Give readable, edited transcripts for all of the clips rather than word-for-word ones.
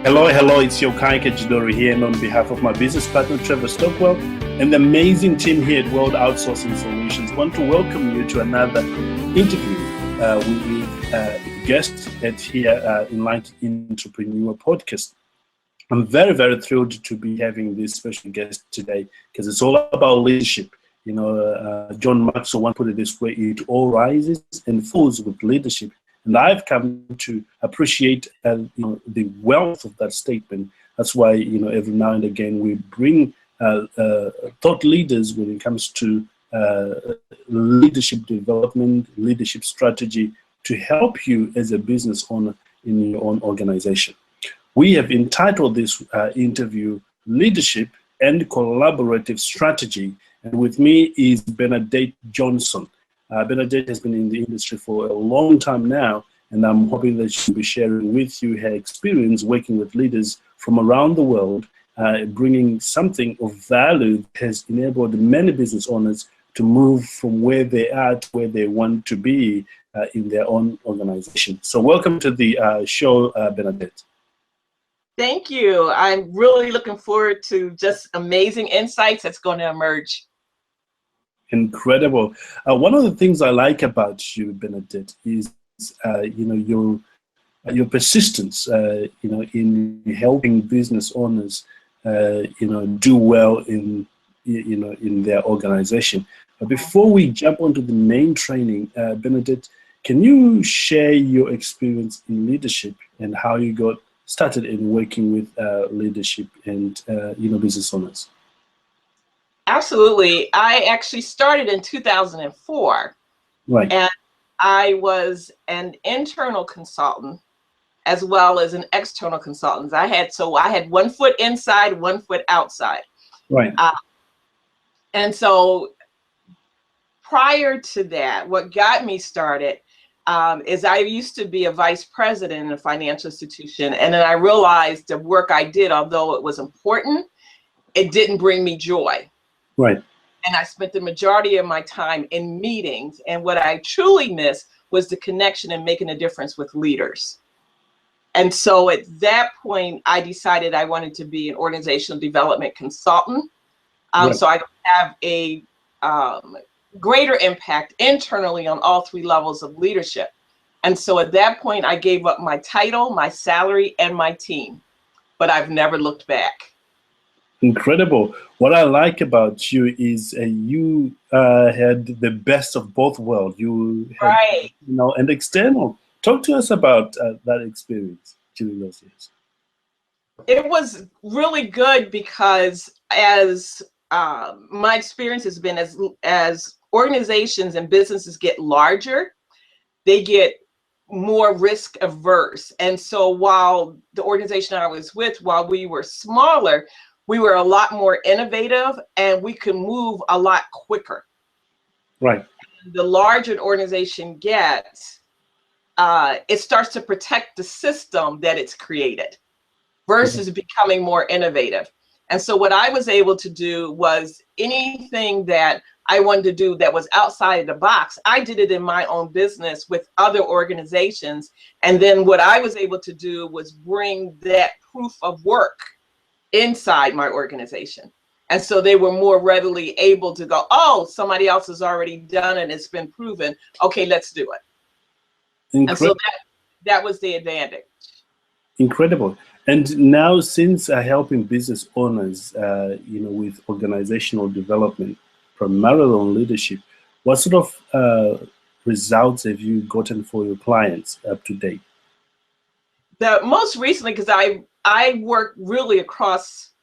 Hello, it's your Kaika Jidori here, and on behalf of my business partner Trevor Stockwell and the amazing team here at World Outsourcing Solutions, I want to welcome you to another interview with a guest at here Enlightened Entrepreneur Podcast. I'm very, very thrilled to be having this special guest today because it's all about leadership. John Maxwell once put it this way: it all rises and falls with leadership. And I've come to appreciate the wealth of that statement. That's why every now and again we bring thought leaders when it comes to leadership development, leadership strategy to help you as a business owner in your own organization. We have entitled this interview "Leadership and Collaborative Strategy," and with me is Bernadette Johnson. Bernadette has been in the industry for a long time now, and I'm hoping that she'll be sharing with you her experience working with leaders from around the world, bringing something of value that has enabled many business owners to move from where they are to where they want to be in their own organization. So welcome to the show, Bernadette. Thank you. I'm really looking forward to just amazing insights that's going to emerge. Incredible. One of the things I like about you, Bernadette, is your persistence. In helping business owners, do well in their organization. But before we jump onto the main training, Bernadette, can you share your experience in leadership and how you got started in working with leadership and business owners? Absolutely. I actually started in 2004. Right. And I was an internal consultant as well as an external consultant. I had 1 foot inside, 1 foot outside. Right. And so prior to that, what got me started is I used to be a vice president in a financial institution. And then I realized the work I did, although it was important, it didn't bring me joy. Right. And I spent the majority of my time in meetings. And what I truly missed was the connection and making a difference with leaders. And so at that point, I decided I wanted to be an organizational development consultant. Right. So I could have a greater impact internally on all 3 levels of leadership. And so at that point, I gave up my title, my salary, and my team. But I've never looked back. Incredible. What I like about you is you had the best of both worlds. You had, right. And external. Talk to us about that experience during those years. It was really good because as my experience has been as organizations and businesses get larger, they get more risk averse. And so while the organization I was with, while we were smaller, we were a lot more innovative and we could move a lot quicker. Right. The larger an organization gets, it starts to protect the system that it's created versus becoming more innovative. And so what I was able to do was anything that I wanted to do that was outside of the box, I did it in my own business with other organizations. And then what I was able to do was bring that proof of work inside my organization. And so they were more readily able to go, oh, somebody else has already done it. It's been proven. Okay, let's do it. And so that was the advantage. Incredible. And now since helping business owners, with organizational development, primarily on leadership, what sort of results have you gotten for your clients up to date? The most recently, because I work really across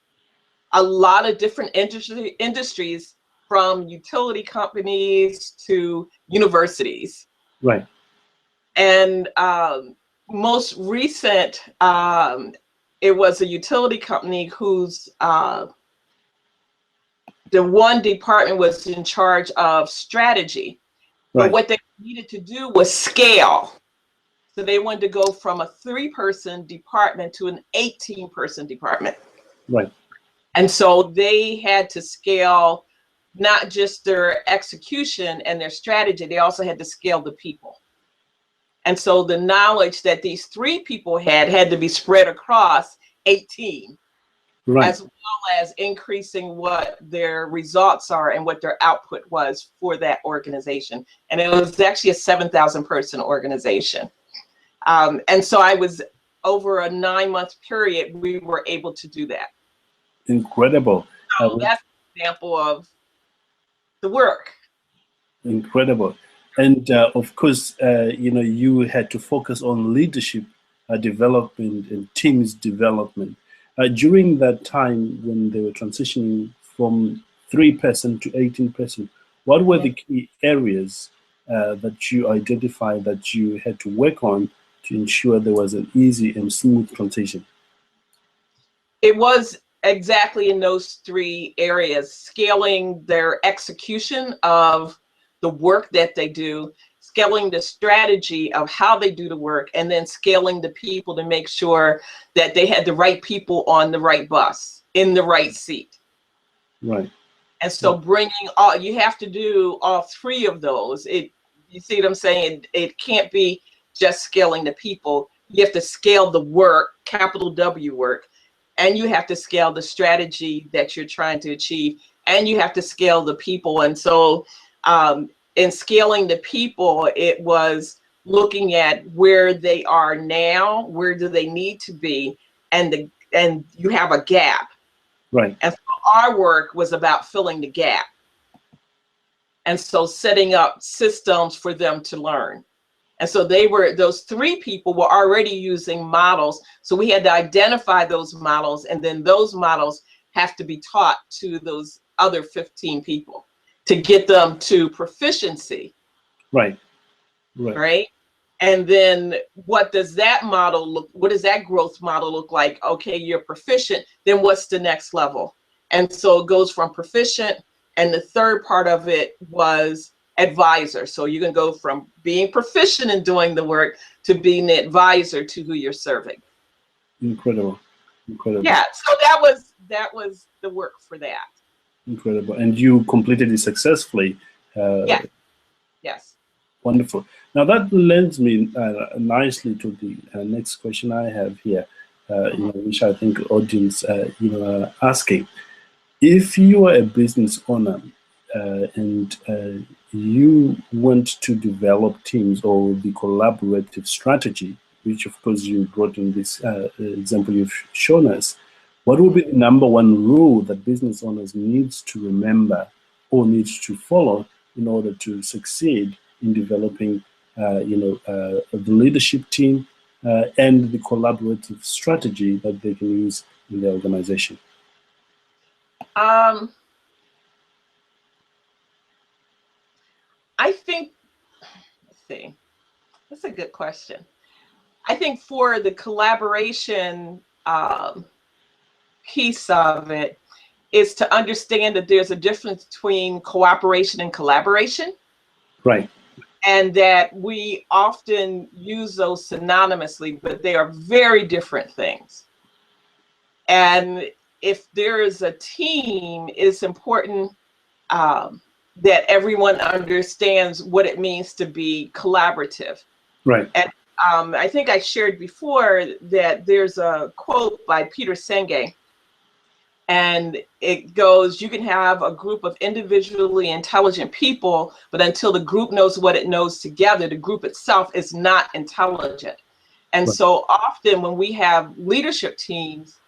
a lot of different industries, from utility companies to universities. Right. And most recent, it was a utility company whose the one department was in charge of strategy. Right. But what they needed to do was scale. So they wanted to go from a 3-person department to an 18-person department. Right. And so they had to scale not just their execution and their strategy, they also had to scale the people. And so the knowledge that these 3 people had to be spread across 18, Right. as well as increasing what their results are and what their output was for that organization. And it was actually a 7,000 person organization. And so I was, over a 9-month period, we were able to do that. Incredible. So that's an example of the work. Incredible. And of course, you had to focus on leadership development and teams development. During that time when they were transitioning from 3% to 18%, what were the key areas that you identified that you had to work on to ensure there was an easy and smooth transition? It was exactly in those 3 areas: scaling their execution of the work that they do, scaling the strategy of how they do the work, and then scaling the people to make sure that they had the right people on the right bus, in the right seat. Right. And so bringing all, you have to do all 3 of those. You see what I'm saying? It can't be just scaling the people. You have to scale the work, capital W work, and you have to scale the strategy that you're trying to achieve, and you have to scale the people. And so in scaling the people, it was looking at where they are now, where do they need to be, and you have a gap. Right. And so our work was about filling the gap. And so setting up systems for them to learn. And so those 3 people were already using models. So we had to identify those models, and then those models have to be taught to those other 15 people to get them to proficiency. Right. Right. Right. And then what does that model look, what does that growth model look like? Okay, you're proficient, then what's the next level? And so it goes from proficient, and the third part of it was advisor. So you can go from being proficient in doing the work to being the advisor to who you're serving. Incredible. Incredible. Yeah, so that was the work for that. Incredible. And you completed it successfully. Yeah. Yes. Wonderful. Now that lends me nicely to the next question I have here, which I think audience are asking. If you are a business owner and you want to develop teams or the collaborative strategy, which of course you brought in this example you've shown us, what would be the number 1 rule that business owners needs to remember or needs to follow in order to succeed in developing, the leadership team and the collaborative strategy that they can use in their organization? I think, let's see, that's a good question. I think for the collaboration piece of it is to understand that there's a difference between cooperation and collaboration. Right. And that we often use those synonymously, but they are very different things. And if there is a team, it's important that everyone understands what it means to be collaborative. Right. And I think I shared before that there's a quote by Peter Senge, and it goes, you can have a group of individually intelligent people, but until the group knows what it knows together, the group itself is not intelligent. And Right. so often when we have leadership teams,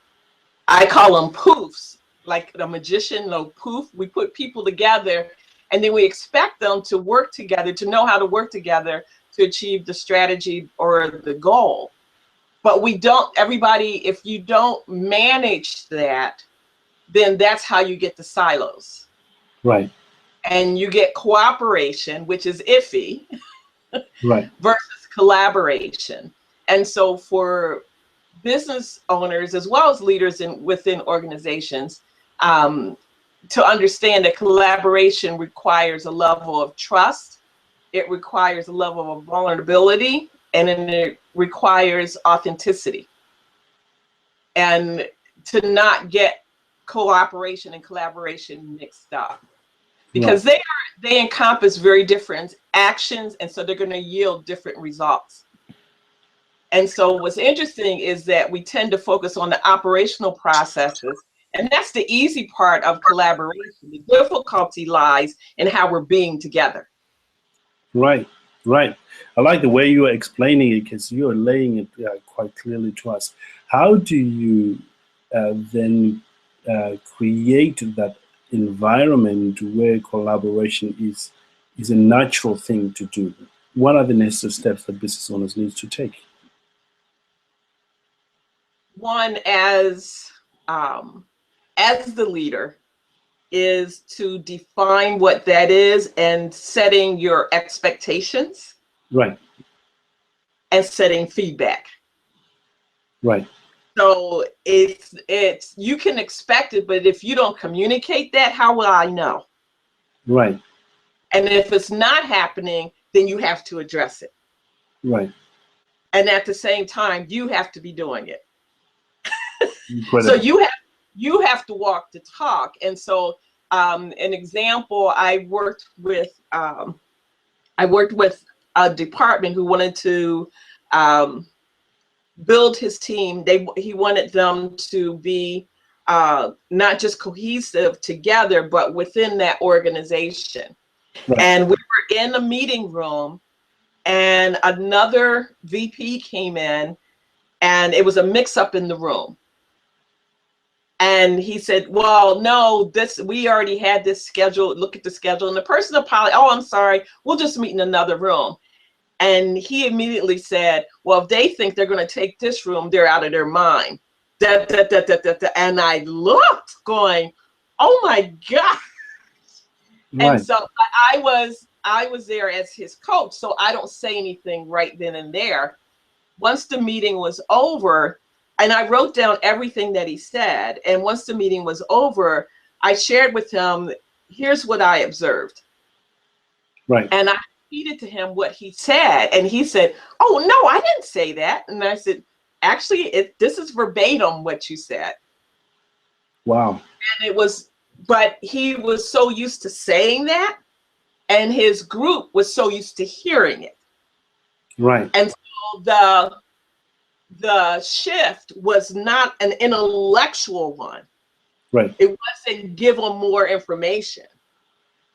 I call them poofs, like a magician, no poof. We put people together, and then we expect them to work together, to know how to work together to achieve the strategy or the goal. But we don't, everybody, if you don't manage that, then that's how you get the silos. Right. And you get cooperation, which is iffy, Right. versus collaboration. And so for business owners, as well as leaders within organizations, to understand that collaboration requires a level of trust, it requires a level of vulnerability, and then it requires authenticity. And to not get cooperation and collaboration mixed up, because Right. they encompass very different actions, and so they're going to yield different results. And so what's interesting is that we tend to focus on the operational processes, and that's the easy part of collaboration. The difficulty lies in how we're being together. Right, right. I like the way you are explaining it, because you are laying it quite clearly to us. How do you then create that environment where collaboration is a natural thing to do? What are the necessary steps that business owners need to take? One, as the leader, is to define what that is and setting your expectations. Right. And setting feedback. Right. So it's you can expect it, but if you don't communicate that, how will I know? Right. And if it's not happening, then you have to address it. Right. And at the same time, you have to be doing it. Incredible. So you have to walk the talk. And so an example, I worked with a department who wanted to build his team. He wanted them to be not just cohesive together, but within that organization. Right. And we were in a meeting room, and another VP came in, and it was a mix-up in the room. And he said, well, no, we already had this scheduled. Look at the schedule. And the person apologized. Oh, I'm sorry. We'll just meet in another room. And he immediately said, well, if they think they're going to take this room, they're out of their mind. And I looked going, oh my God. Right. And so I was there as his coach, so I don't say anything right then and there. Once the meeting was over, and I wrote down everything that he said, and once the meeting was over, I shared with him, here's what I observed. Right. And I repeated to him what he said, and he said, oh, no, I didn't say that. And I said, actually, this is verbatim what you said. Wow. And it was, but he was so used to saying that, and his group was so used to hearing it. Right. And so the shift was not an intellectual one. Right. It wasn't give them more information.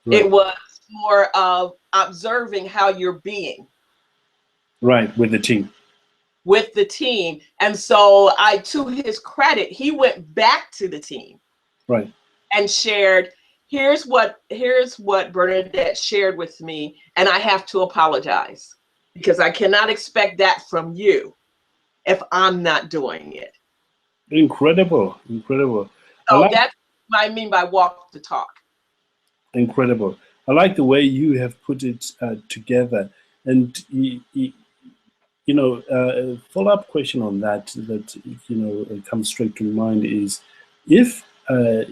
Right. It was more of observing how you're being. Right, with the team. With the team. And so to his credit, he went back to the team. Right. And shared, here's what Bernadette shared with me, and I have to apologize because I cannot expect that from you if I'm not doing it. Incredible, incredible. So that's what I mean by walk the talk. Incredible. I like the way you have put it together. And, a follow-up question on that comes straight to mind is, if, a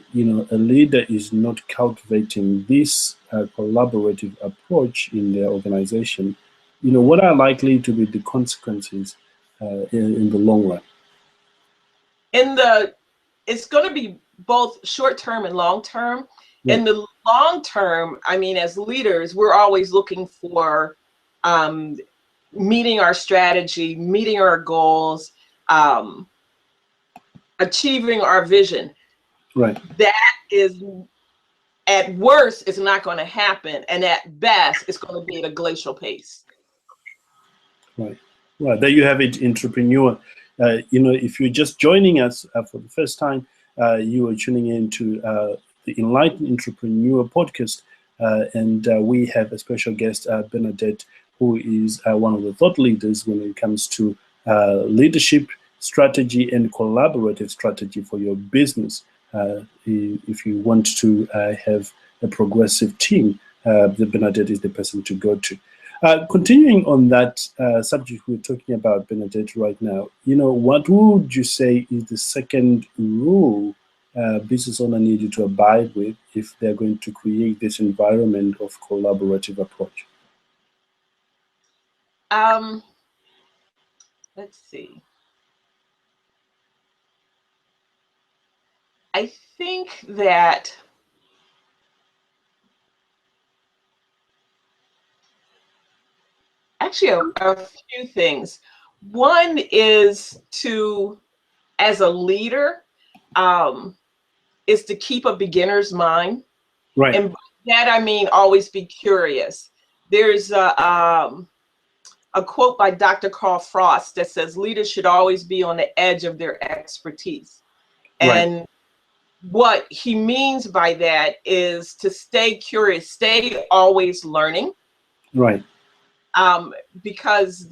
leader is not cultivating this collaborative approach in their organization, what are likely to be the consequences in the long run? It's going to be both short-term and long-term. Yeah. In the long term, I mean, as leaders, we're always looking for meeting our strategy, meeting our goals, achieving our vision. Right. That is, at worst, it's not going to happen, and at best, it's going to be at a glacial pace. Right. Well, there you have it, entrepreneur. If you're just joining us for the first time, you are tuning in to the Enlightened Entrepreneur podcast, and we have a special guest, Bernadette, who is one of the thought leaders when it comes to leadership strategy and collaborative strategy for your business. If you want to have a progressive team, Bernadette is the person to go to. Continuing on that subject we're talking about, Bernadette, right now, what would you say is the second rule business owner needed to abide with if they're going to create this environment of collaborative approach? Let's see. I think that actually a few things. One is to, as a leader, is to keep a beginner's mind. Right. And by that I mean always be curious. There's a quote by Dr. Carl Frost that says leaders should always be on the edge of their expertise. Right. And what he means by that is to stay curious, stay always learning. Right. Because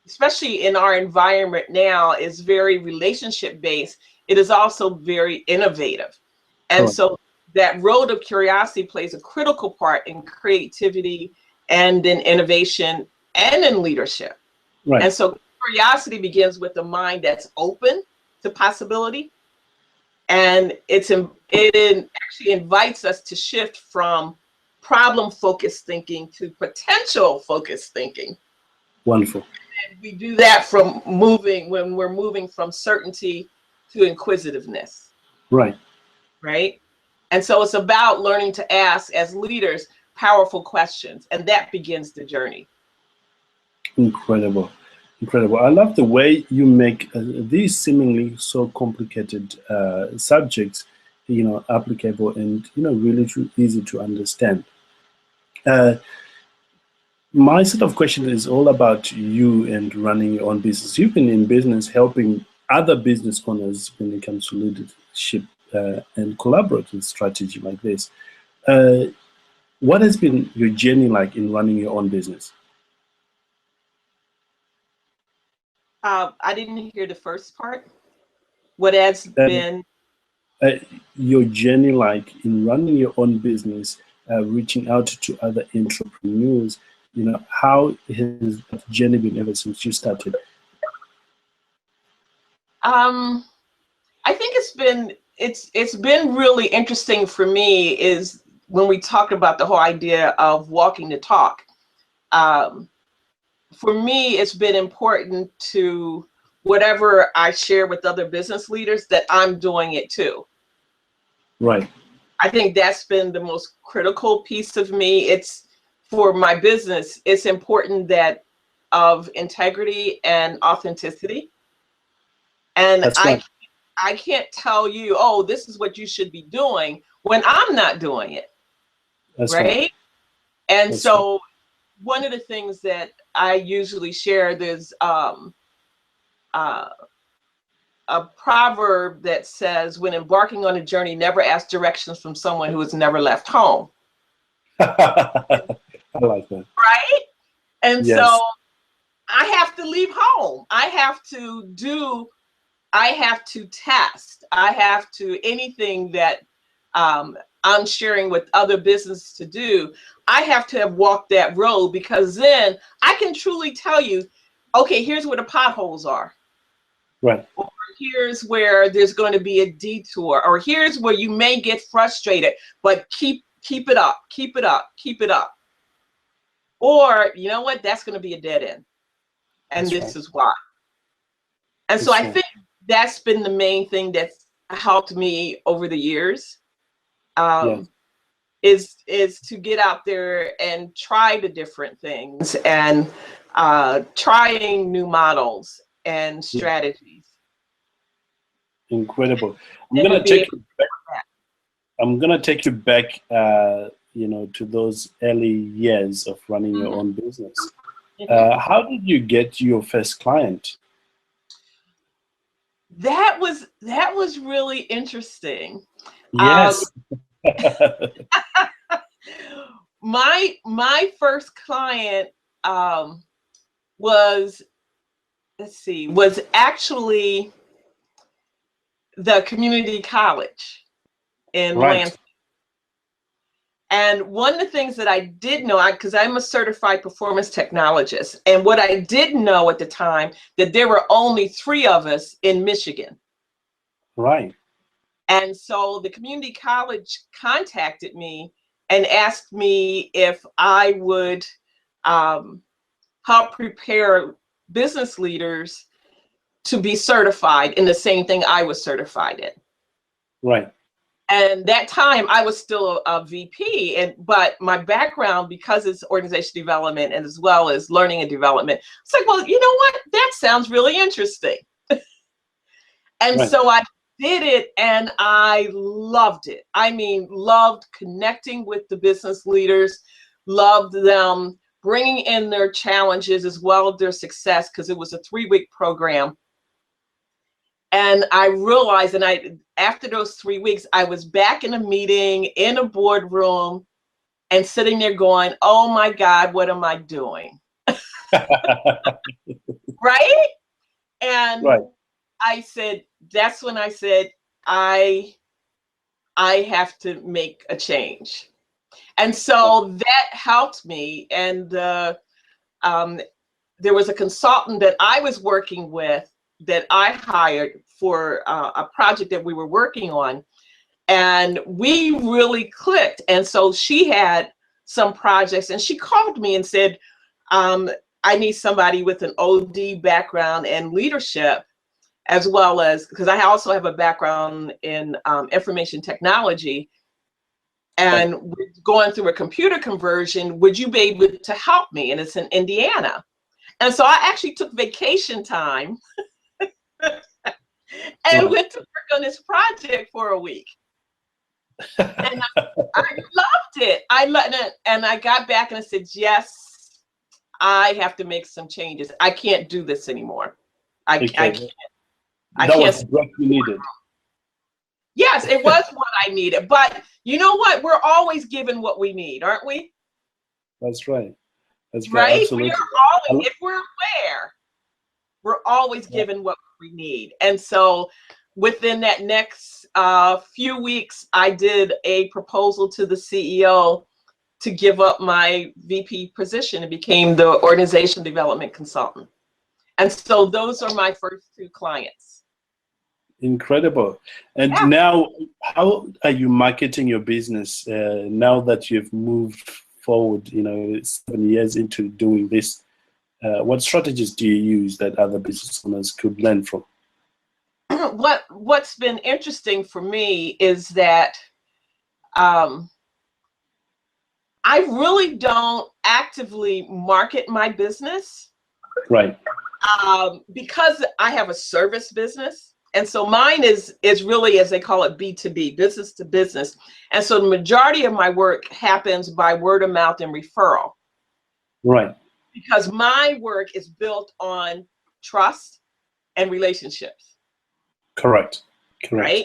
especially in our environment now, is very relationship based. It is also very innovative. And Correct. so that road of curiosity plays a critical part in creativity and in innovation and in leadership. Right. And so curiosity begins with a mind that's open to possibility. And it actually invites us to shift from problem-focused thinking to potential-focused thinking. Wonderful. And we do that when we're moving from certainty to inquisitiveness. Right. Right? And so it's about learning to ask, as leaders, powerful questions, and that begins the journey. Incredible. Incredible. I love the way you make these seemingly so complicated subjects, applicable and, really easy to understand. My set of questions is all about you and running your own business. You've been in business helping other business owners when it comes to leadership and collaborative strategy like this. What has been your journey like in running your own business? I didn't hear the first part. What has been your journey like in running your own business, reaching out to other entrepreneurs? How has that journey been ever since you started? I think it's been really interesting for me is when we talk about the whole idea of walking the talk. For me, it's been important to whatever I share with other business leaders that I'm doing it too. Right. I think that's been the most critical piece of me. It's for my business, it's important that of integrity and authenticity. And That's right. I can't tell you, oh, this is what you should be doing when I'm not doing it. That's right. And That's so right. one of the things that I usually share, there's a proverb that says, when embarking on a journey, never ask directions from someone who has never left home. I like that. Right? And Yes. so I have to leave home. I have to test. I have to, anything that I'm sharing with other businesses to do, I have to have walked that road, because then I can truly tell you, okay, here's where the potholes are. Right. Or here's where there's going to be a detour, or here's where you may get frustrated, but keep it up, keep it up, keep it up. Or, you know what, that's going to be a dead end. And this is why. And so I think that's been the main thing that's helped me over the years, is to get out there and try the different things and trying new models and strategies. Incredible. I'm gonna take you back, to those early years of running your own business. How did you get your first client? That was really interesting. Yes. My first client was actually the community college in Lansing. And one of the things that I did know, because I'm a certified performance technologist, and what I didn't know at the time, that there were only 3 of us in Michigan. Right. And so the community college contacted me and asked me if I would help prepare business leaders to be certified in the same thing I was certified in. Right. And that time I was still a VP, but my background, because it's organization development and as well as learning and development, it's like, well, you know what? That sounds really interesting. And Right. so I did it and I loved it. I mean, loved connecting with the business leaders, loved them bringing in their challenges as well as their success, because it was a 3-week program. And I realized, and after those 3 weeks, I was back in a meeting in a boardroom and sitting there going, oh my God, what am I doing? Right? And Right. I said, that's when I said, I have to make a change. And so that helped me. And there was a consultant that I was working with that I hired for a project that we were working on. And we really clicked. And so she had some projects and she called me and said, I need somebody with an OD background and leadership, as well as, because I also have a background in information technology, and we're going through a computer conversion. Would you be able to help me? And it's in Indiana. And so I actually took vacation time and went to work on this project for a week. And I loved it. I loved it. And I got back and I said, yes, I have to make some changes. I can't do this anymore. I can't. That was what you needed. Yes, it was what I needed. But you know what? We're always given what we need, aren't we? That's right. That's right. Right. Absolutely. If we're aware, we're always given what we need. And so within that next few weeks, I did a proposal to the CEO to give up my VP position and became the organization development consultant. And so those are my first 2 clients. Incredible. And now, how are you marketing your business now that you've moved forward, 7 years into doing this? What strategies do you use that other business owners could learn from? What's been interesting for me is that I really don't actively market my business. Right. Because I have a service business. And so mine is really, as they call it, B2B, business to business. And so the majority of my work happens by word of mouth and referral. Right. Because my work is built on trust and relationships. Correct. Right.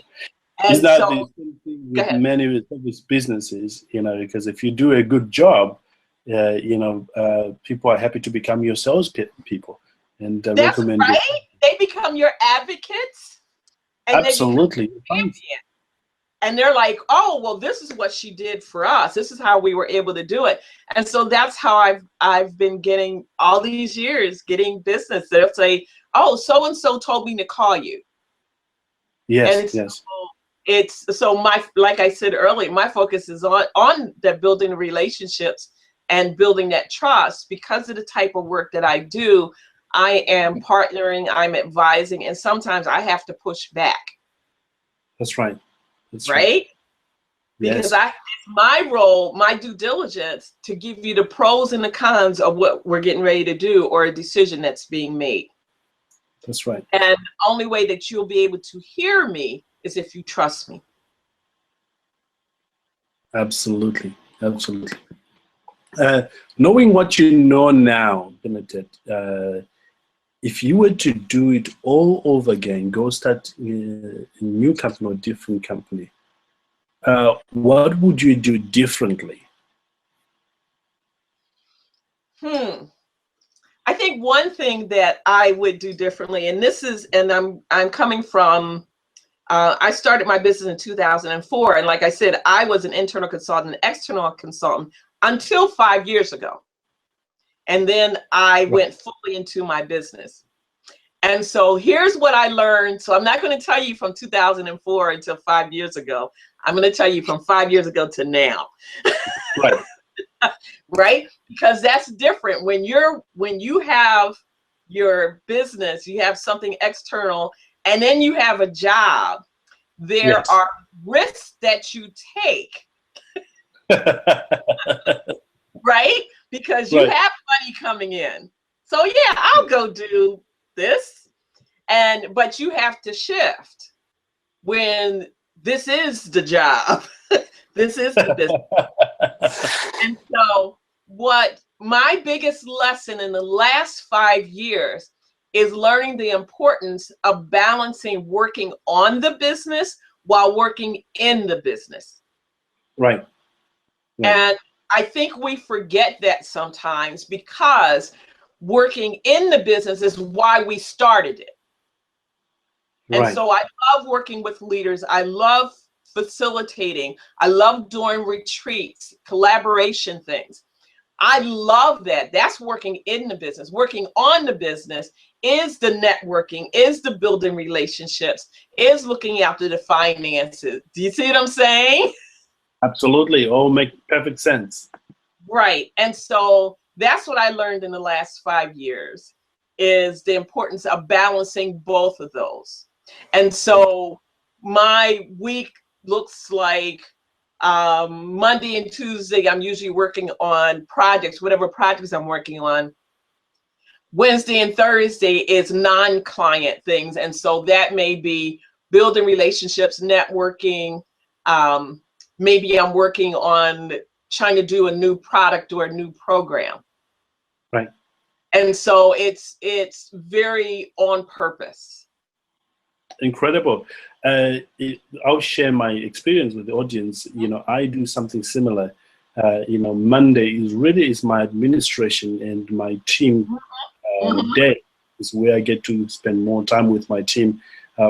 And is that so, the same thing with many service businesses, because if you do a good job, people are happy to become your salespeople and recommend right. They become your advocates. And absolutely. And they're like, oh, well, this is what she did for us. This is how we were able to do it. And so that's how I've been getting all these years, getting business. They'll say, oh, so-and-so told me to call you. Yes, and it's so like I said earlier, my focus is on that building relationships and building that trust. Because of the type of work that I do, I am partnering, I'm advising, and sometimes I have to push back. That's right. That's right. Because it's my role, my due diligence, to give you the pros and the cons of what we're getting ready to do or a decision that's being made. That's right. And the only way that you'll be able to hear me is if you trust me. Absolutely. Absolutely. Knowing what you know now, Bernadette, if you were to do it all over again, go start a new company or different company, what would you do differently? I think one thing that I would do differently, and this is, and I'm coming from, I started my business in 2004, and like I said, I was an internal consultant, external consultant until 5 years ago. And then I went fully into my business. And so here's what I learned. So I'm not going to tell you from 2004 until 5 years ago. I'm going to tell you from 5 years ago to now. Right. Right? Because that's different. When you have your business, you have something external, and then you have a job. there Yes. are risks that you take, right? Because you Right. have money coming in. So yeah, I'll go do this. But you have to shift when this is the job. This is the business. And so what my biggest lesson in the last 5 years is learning the importance of balancing working on the business while working in the business. Right. Right. And I think we forget that sometimes because working in the business is why we started it. And Right. so I love working with leaders. I love facilitating. I love doing retreats, collaboration things. I love that. That's working in the business. Working on the business is the networking, is the building relationships, is looking after the finances. Do you see what I'm saying? Absolutely. All make perfect sense. Right. And so that's what I learned in the last 5 years is the importance of balancing both of those. And so my week looks like Monday and Tuesday, I'm usually working on projects, whatever projects I'm working on. Wednesday and Thursday is non-client things. And so that may be building relationships, networking. Maybe I'm working on trying to do a new product or a new program. Right. And so it's very on purpose. Incredible. I'll share my experience with the audience. I do something similar. Monday is my administration and my team day is where I get to spend more time with my team,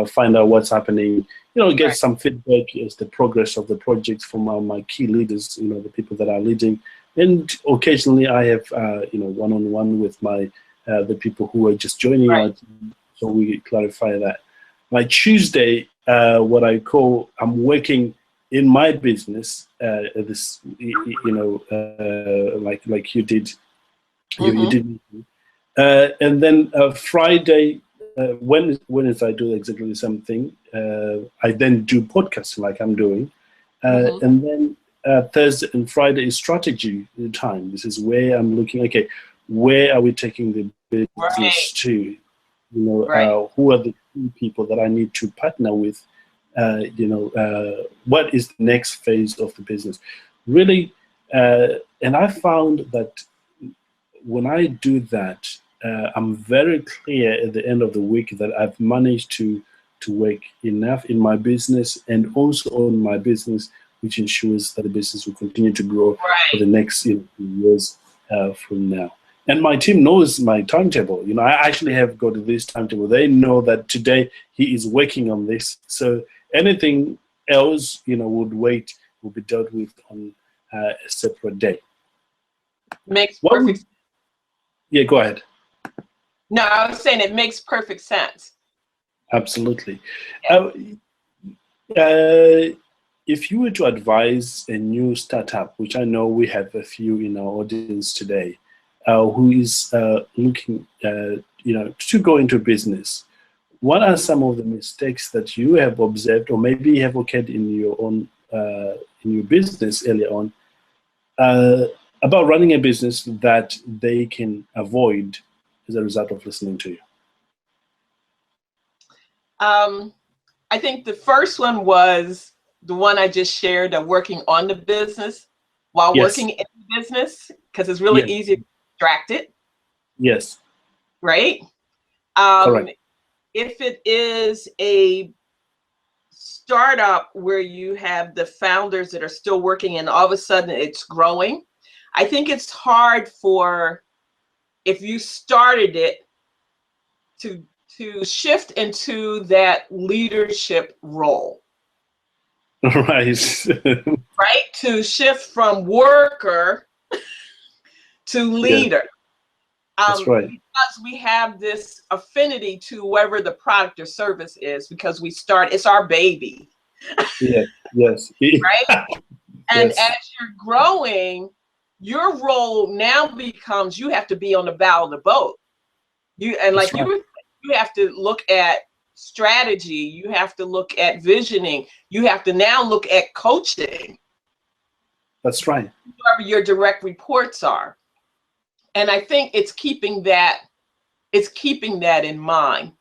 find out what's happening, get Right. some feedback as the progress of the projects from my key leaders, the people that are leading. And occasionally I have, one-on-one with the people who are just joining Right. our team, so we clarify that. My Tuesday, what I call, I'm working in my business, like you did, you did. And then Friday, when I do exactly the same thing, I then do podcasting like I'm doing. And then Thursday and Friday is strategy time. This is where I'm looking, okay, where are we taking the business to? Who are the people that I need to partner with? What is the next phase of the business? Really, and I found that when I do that, I'm very clear at the end of the week that I've managed to work enough in my business and also on my business, which ensures that the business will continue to grow for the next years from now. And my team knows my timetable. I actually have got this timetable. They know that today he is working on this. So anything else, would wait, will be dealt with on a separate day. Makes perfect sense. Yeah, go ahead. No, I was saying it makes perfect sense. Absolutely. If you were to advise a new startup, which I know we have a few in our audience today, who is looking, to go into business, what are some of the mistakes that you have observed, or maybe have occurred in your own in your business earlier on, about running a business that they can avoid as a result of listening to you? I think the first one was the one I just shared of working on the business while working in the business, because it's really easy to get distracted. Yes. Right? Correct. If it is a startup where you have the founders that are still working and all of a sudden it's growing, I think it's hard if you started it, to shift into that leadership role. Right. Right? To shift from worker to leader. That's right. Because we have this affinity to wherever the product or service is, because it's our baby. Yeah. Yes. Right? And Yes. as you're growing, your role now becomes you have to be on the bow of the boat. You have to look at strategy, you have to look at visioning, you have to now look at coaching. That's right. Whoever your direct reports are. And I think it's keeping that in mind.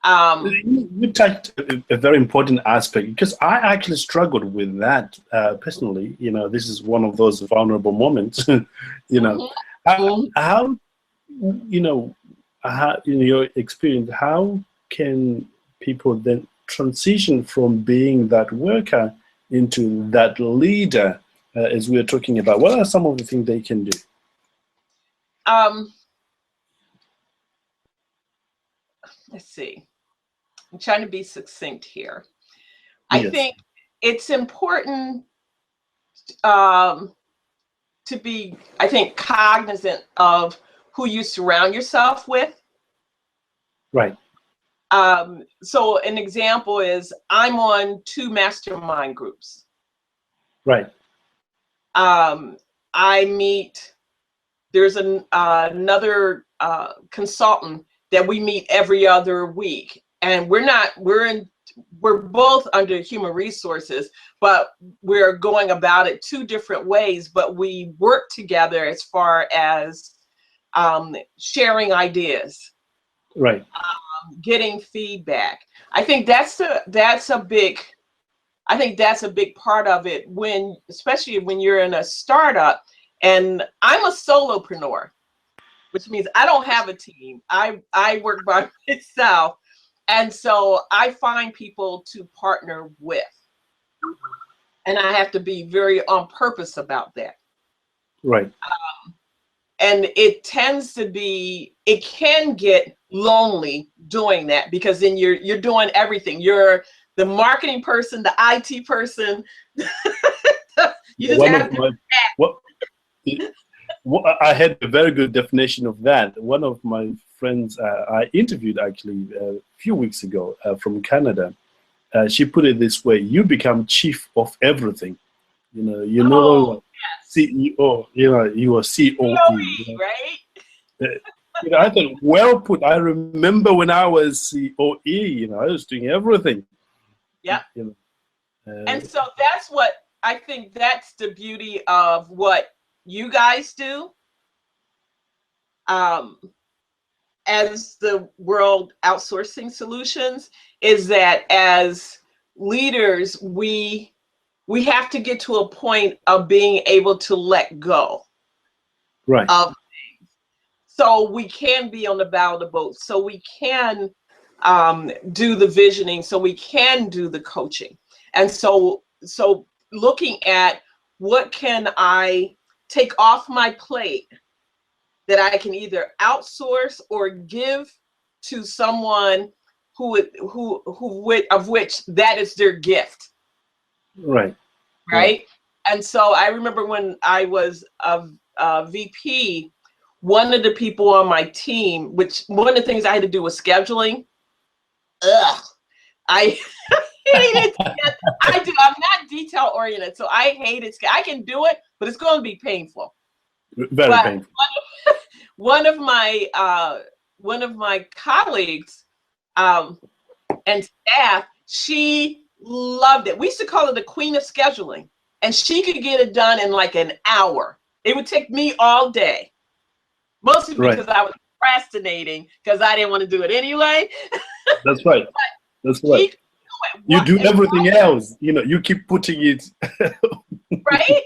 You touched a very important aspect, because I actually struggled with that personally. You know, this is one of those vulnerable moments. You know, how you know, how, in your experience, how can people then transition from being that worker into that leader, as we are talking about? What are some of the things they can do? Let's see. I'm trying to be succinct here. Yes. I think it's important to be, I think, cognizant of who you surround yourself with. Right. So an example is I'm on 2 mastermind groups. Right. I meet, there's another consultant that we meet every other week, and we're both under human resources, but we're going about it 2 different ways, but we work together as far as sharing ideas, Right. getting feedback. I think that's a big part of it, especially when you're in a startup. And I'm a solopreneur, which means I don't have a team. I work by myself. And so I find people to partner with. And I have to be very on purpose about that. Right. And it can get lonely doing that, because then you're doing everything. You're the marketing person, the IT person. You just have to I had a very good definition of that. One of my friends I interviewed actually a few weeks ago from Canada, she put it this way: you become chief of everything. Yes. CEO, you are COE. Right? I thought, well put. I remember when I was COE, I was doing everything. Yeah. And so that's what I think, that's the beauty of what you guys do. As the World Outsourcing Solutions, is that as leaders, we have to get to a point of being able to let go. Right. Of things, so we can be on the bow of the boat, so we can do the visioning, so we can do the coaching. And so looking at what can I take off my plate that I can either outsource or give to someone of which that is their gift. Right. Right. And so I remember when I was a VP, one of the people on my team, which one of the things I had to do was scheduling. I hated it. I'm not detail oriented, so I hated. I can do it, but it's going to be painful. Very painful. One of my colleagues and staff, she loved it. We used to call her the queen of scheduling, and she could get it done in like an hour. It would take me all day, mostly because I was procrastinating because I didn't want to do it anyway. That's right. That's right. You do everything else. You keep putting it. Right.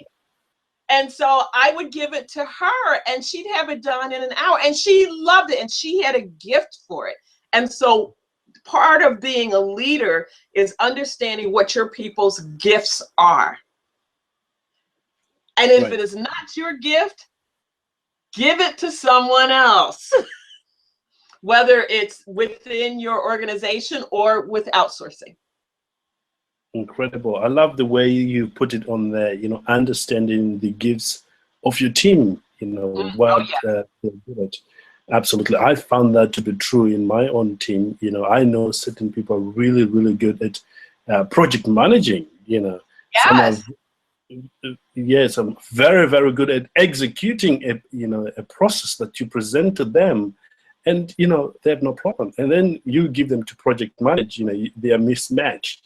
And so I would give it to her, and she'd have it done in an hour, and she loved it, and she had a gift for it. And so part of being a leader is understanding what your people's gifts are. And if it is not your gift, give it to someone else, whether it's within your organization or with outsourcing. Incredible. I love the way you put it on there, understanding the gifts of your team, what they're good at. Absolutely. I found that to be true in my own team. I know certain people are really, really good at project managing, Yes. Yes, I'm very, very good at executing a process that you present to them. and they have no problem. And then you give them to project manage, they are mismatched.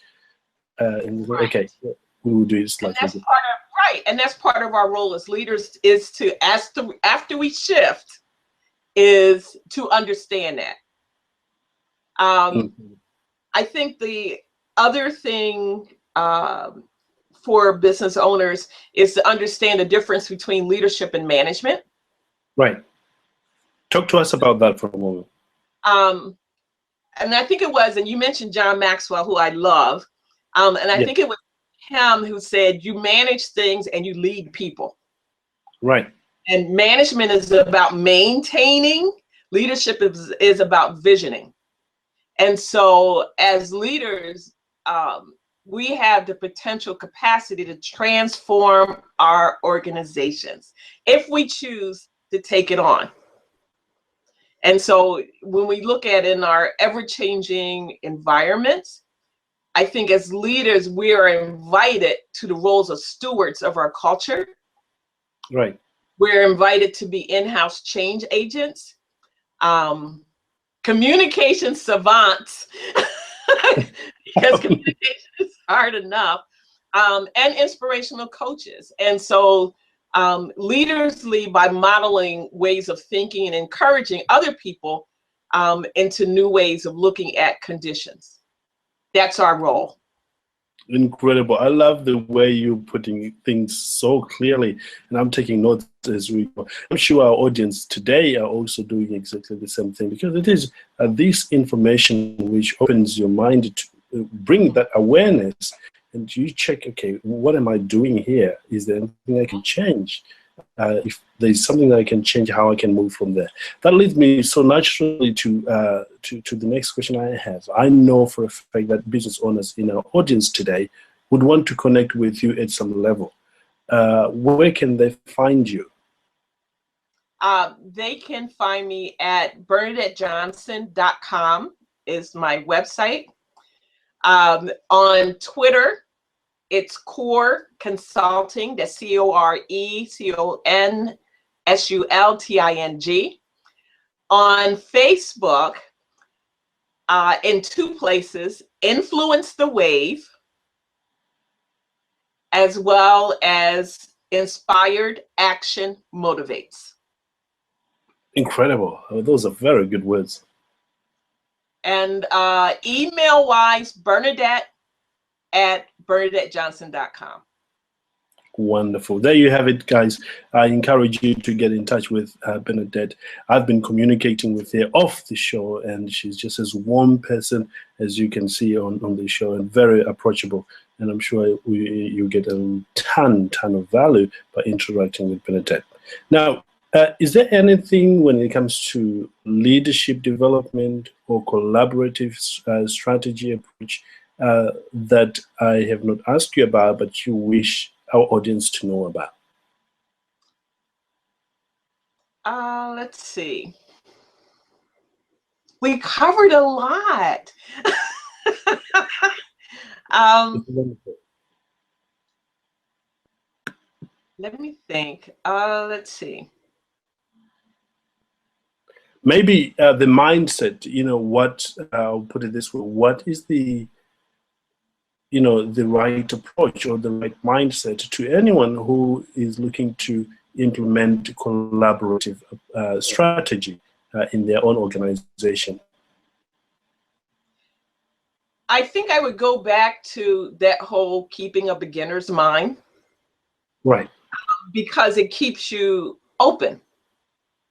And Right. okay, we will do it slightly. And that's part of our role as leaders, is to after we shift, is to understand that. I think the other thing for business owners is to understand the difference between leadership and management. Right. Talk to us about that for a moment. And I think it was, and you mentioned John Maxwell, who I love, and I think it was him who said, you manage things and you lead people. Right. And management is about maintaining. Leadership is about visioning. And so as leaders, we have the potential capacity to transform our organizations if we choose to take it on. And so when we look at in our ever-changing environments, I think as leaders, we are invited to the roles of stewards of our culture. Right. We're invited to be in-house change agents, communication savants, because communication is hard enough, and inspirational coaches. And so leaders lead by modeling ways of thinking and encouraging other people into new ways of looking at conditions. That's our role. Incredible. I love the way you're putting things so clearly, and I'm taking notes as we go. I'm sure our audience today are also doing exactly the same thing, because it is this information which opens your mind to bring that awareness, and you check, okay, what am I doing here? Is there anything I can change? If there's something that I can change, how I can move from there. That leads me so naturally to the next question I have. I know for a fact that business owners in our audience today would want to connect with you at some level. Where can they find you? They can find me at BernadetteJohnson.com is my website. On Twitter, it's Core Consulting, that's CORECONSULTING. On Facebook, in two places, Influence the Wave, as well as Inspired Action Motivates. Incredible. Those are very good words. And email-wise, Bernadette@BernadetteJohnson.com. Wonderful. There you have it, guys. I encourage you to get in touch with Bernadette. I've been communicating with her off the show, and she's just as warm person as you can see on the show, and very approachable. And I'm sure you get a ton of value by interacting with Bernadette. Now, is there anything when it comes to leadership development or collaborative strategy approach that I have not asked you about, but you wish our audience to know about? Let's see. We covered a lot. Let me think. Let's see. Maybe the mindset, what, I'll put it this way, what is the right approach or the right mindset to anyone who is looking to implement collaborative strategy in their own organization? I think I would go back to that whole keeping a beginner's mind. Right. Because it keeps you open.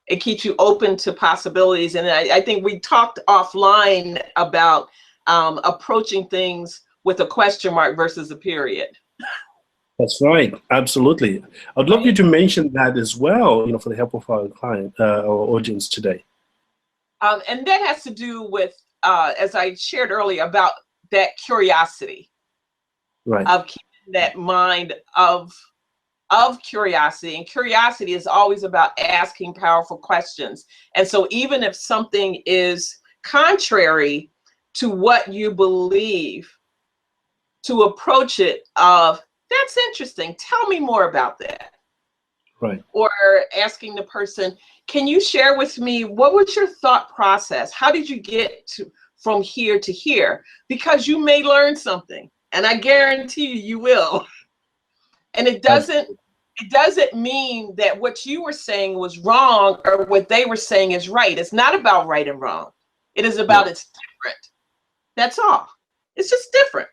It keeps you open to possibilities. And I think we talked offline about approaching things with a question mark versus a period. That's right. Absolutely. I'd love you to mention that as well, for the help of our client, our audience today. And that has to do with, as I shared earlier, about that curiosity. Right. Of keeping that mind of curiosity. And curiosity is always about asking powerful questions. And so even if something is contrary to what you believe, to approach it of, that's interesting, tell me more about that. Right. Or asking the person, can you share with me, what was your thought process? How did you get from here to here? Because you may learn something, and I guarantee you will. And it doesn't mean that what you were saying was wrong or what they were saying is right. It's not about right and wrong. It is about it's different. That's all. It's just different.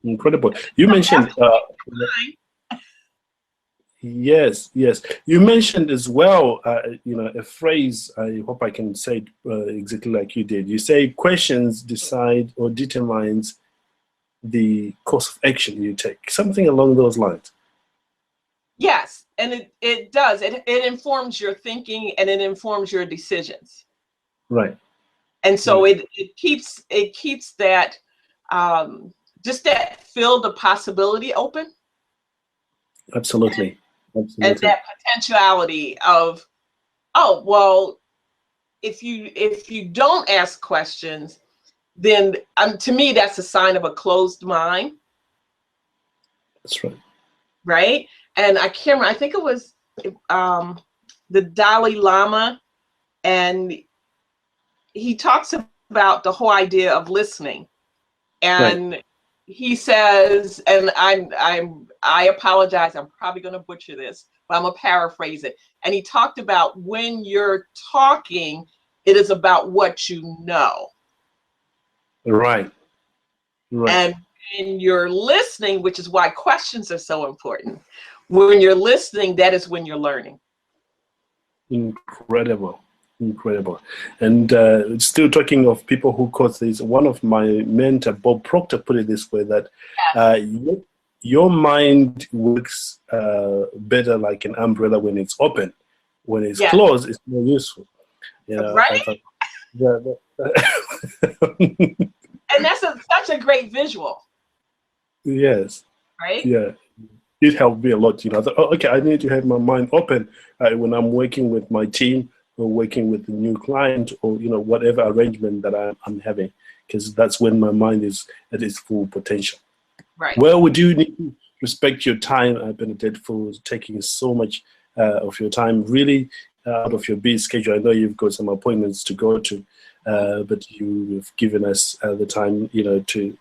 Incredible. You mentioned yes. You mentioned as well, a phrase. I hope I can say it exactly like you did. You say questions decide or determines the course of action you take. Something along those lines. Yes, and it does. It informs your thinking and it informs your decisions. Right. And so it keeps that just that field of possibility open. Absolutely. And that potentiality of, oh, well, if you don't ask questions, then to me that's a sign of a closed mind. That's right. Right? And I can't remember, I think it was the Dalai Lama, and he talks about the whole idea of listening. And right. He says, and I apologize, I'm probably going to butcher this, but I'm going to paraphrase it. And he talked about when you're talking, it is about what you know. Right. And when you're listening, which is why questions are so important, when you're listening, that is when you're learning. Incredible. And still talking of people who caught this, one of my mentor, Bob Proctor, put it this way, that your mind works better like an umbrella when it's open. When it's closed, it's more useful. Right? And that's such a great visual. Yes. Right? Yeah. It helped me a lot. I thought, okay, I need to have my mind open when I'm working with my team or working with a new client or, whatever arrangement that I'm having, because that's when my mind is at its full potential. Right. Well, we do need to respect your time, Bernadette, for taking so much of your time, really out of your busy schedule. I know you've got some appointments to go to, but you've given us the time, to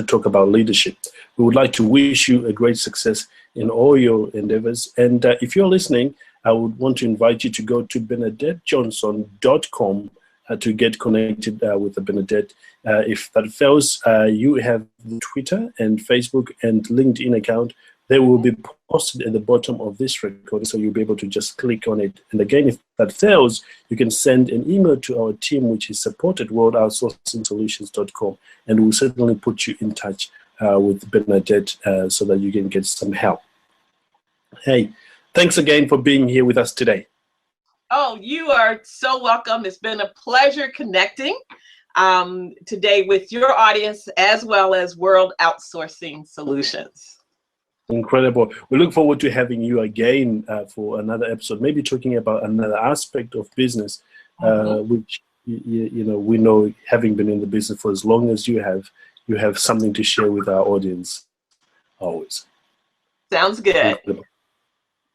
talk about leadership. We would like to wish you a great success in all your endeavors. And if you're listening, I would want to invite you to go to BernadetteJohnson.com to get connected with the Bernadette. If that fails, you have the Twitter and Facebook and LinkedIn account. They will be posted at the bottom of this recording, so you'll be able to just click on it. And again, if that fails, you can send an email to our team, which is support@worldoutsourcingsolutions.com, and we'll certainly put you in touch with Bernadette so that you can get some help. Hey, thanks again for being here with us today. Oh, you are so welcome. It's been a pleasure connecting today with your audience as well as World Outsourcing Solutions. Incredible. We look forward to having you again for another episode, maybe talking about another aspect of business, which, we know, having been in the business for as long as you have something to share with our audience always. Sounds good. Incredible.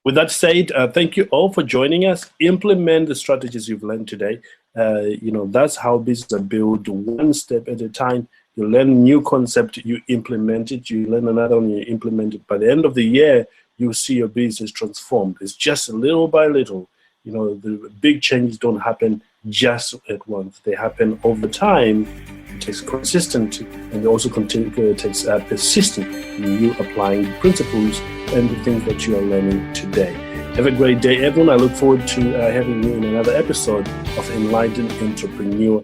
With that said, thank you all for joining us. Implement the strategies you've learned today. That's how business are built, one step at a time. You learn a new concept, you implement it. You learn another one, you implement it. By the end of the year, you'll see your business transformed. It's just little by little. The big changes don't happen just at once. They happen over time. It takes consistency, and it also takes persistence in you applying the principles and the things that you are learning today. Have a great day, everyone. I look forward to having you in another episode of Enlightened Entrepreneur.